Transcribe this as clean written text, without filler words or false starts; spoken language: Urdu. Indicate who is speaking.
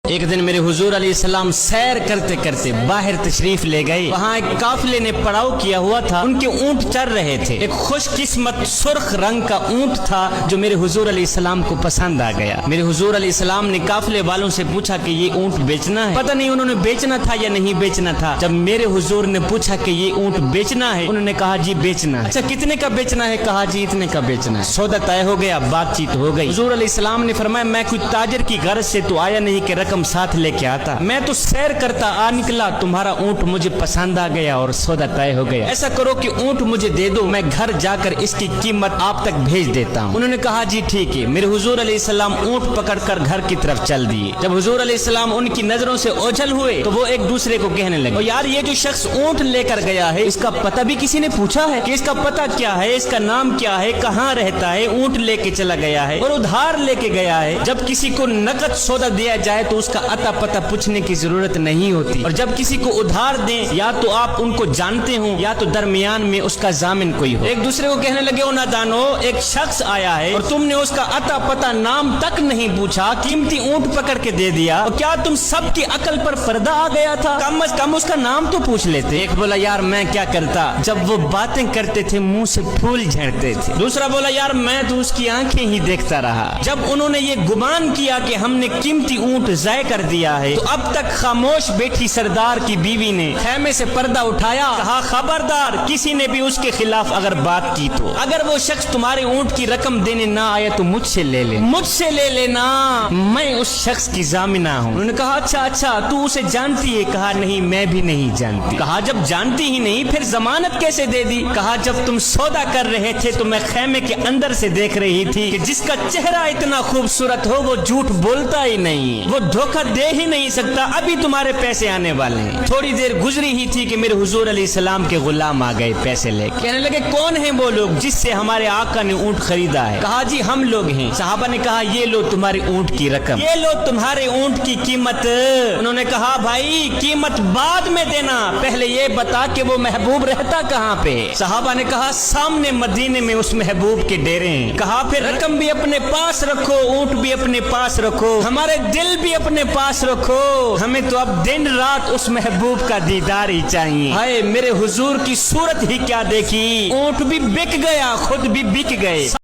Speaker 1: ایک دن میرے حضور علیہ السلام سیر کرتے کرتے باہر تشریف لے گئے. وہاں ایک قافلے نے پڑاؤ کیا ہوا تھا. ان کے اونٹ چر رہے تھے. ایک خوش قسمت سرخ رنگ کا اونٹ تھا جو میرے حضور علیہ السلام کو پسند آ گیا. میرے حضور علیہ السلام نے قافلے والوں سے پوچھا کہ یہ اونٹ بیچنا ہے. پتہ نہیں انہوں نے بیچنا تھا یا نہیں بیچنا تھا. جب میرے حضور نے پوچھا کہ یہ اونٹ بیچنا ہے, انہوں نے کہا جی بیچنا ہے. اچھا کتنے کا بیچنا ہے؟ کہا جی اتنے کا بیچنا ہے. سودا طے ہو گیا, بات چیت ہو گئی. حضور علیہ السلام نے فرمایا میں کوئی تاجر کی غرض سے تو آیا نہیں کہ رقم ساتھ لے کے آتا. میں تو سیر کرتا آ نکلا, تمہارا اونٹ مجھے پسند آ گیا اور سودا طے ہو گیا. ایسا کرو کہ اونٹ مجھے دے دو, میں گھر جا کر اس کی قیمت آپ تک بھیج دیتا ہوں. انہوں نے کہا جی ٹھیک ہے. میرے حضور علیہ السلام اونٹ پکڑ کر گھر کی طرف چل دیے. جب حضور علیہ السلام ان کی نظروں سے اوجھل ہوئے تو وہ ایک دوسرے کو کہنے لگے, یار یہ جو شخص اونٹ لے کر گیا ہے اس کا پتہ بھی کسی نے پوچھا ہے کہ اس کا پتہ کیا ہے, اس کا نام کیا ہے, کہاں رہتا ہے؟ اونٹ لے کے چلا گیا ہے اور ادھار لے کے گیا ہے. جب کسی کو نقد سودا دیا جائے تو اس کا اتا پتہ پوچھنے کی ضرورت نہیں ہوتی, اور جب کسی کو ادھار دیں یا تو آپ ان کو جانتے ہوں یا تو درمیان میں اس کا ضامن کوئی ہو. ایک دوسرے کو کہنے لگے او نادانو, ایک شخص آیا ہے اور تم نے اس کا اتا پتہ نام تک نہیں پوچھا, قیمتی اونٹ پکڑ کے دے دیا. اور کیا تم سب کی عقل پر پردہ آ گیا تھا؟ کم از کم اس کا نام تو پوچھ لیتے. ایک بولا یار میں کیا کرتا, جب وہ باتیں کرتے تھے منہ سے پھول جھڑتے تھے. دوسرا بولا یار میں تو اس کی آنکھیں ہی دیکھتا رہا. جب انہوں نے یہ گمان کیا کہ ہم نے قیمتی اونٹ ضائع کر دیا ہے تو اب تک خاموش بیٹھی سردار کی بیوی نے خیمے سے پردہ اٹھایا, کہا خبردار کسی نے بھی اس کے خلاف اگر بات کی تو اگر وہ شخص تمہارے اونٹ کی رقم دینے نہ آیا تو مجھ سے لے لے, مجھ سے لے لینا, میں اس شخص کی ضامنہ ہوں. انہوں نے کہا اچھا تو اسے جانتی ہے؟ کہا نہیں میں بھی نہیں جانتی. کہا جب جانتی ہی نہیں پھر ضمانت کیسے دے دی؟ کہا جب تم سودا کر رہے تھے تو میں خیمے کے اندر سے دیکھ رہی تھی کہ جس کا چہرہ اتنا خوبصورت ہو وہ جھوٹ بولتا ہی نہیں, وہ دھوکہ دے ہی نہیں سکتا. ابھی تمہارے پیسے آنے والے ہیں. تھوڑی دیر گزری ہی تھی کہ میرے حضور علیہ السلام کے غلام آ گئے پیسے لے کے. کہنے لگے کون ہیں وہ لوگ جس سے ہمارے آقا نے اونٹ خریدا ہے؟ کہا جی ہم لوگ ہیں. صحابہ نے کہا یہ لو تمہاری اونٹ کی رقم, یہ لو تمہارے اونٹ کی قیمت. انہوں نے کہا بھائی قیمت بعد میں دینا, پہلے یہ بتا کہ وہ محبوب رہتا کہاں پہ؟ صحابہ نے کہا سامنے مدینے میں اس محبوب کے ڈیرے ہیں. کہا پھر رقم بھی اپنے پاس رکھو, اونٹ بھی اپنے پاس رکھو, ہمارے دل بھی اپنے پاس رکھو, ہمیں تو اب دن رات اس محبوب کا دیدار ہی چاہیے. ہائے میرے حضور کی صورت ہی کیا دیکھی, اونٹ بھی بک گیا, خود بھی بک گئے.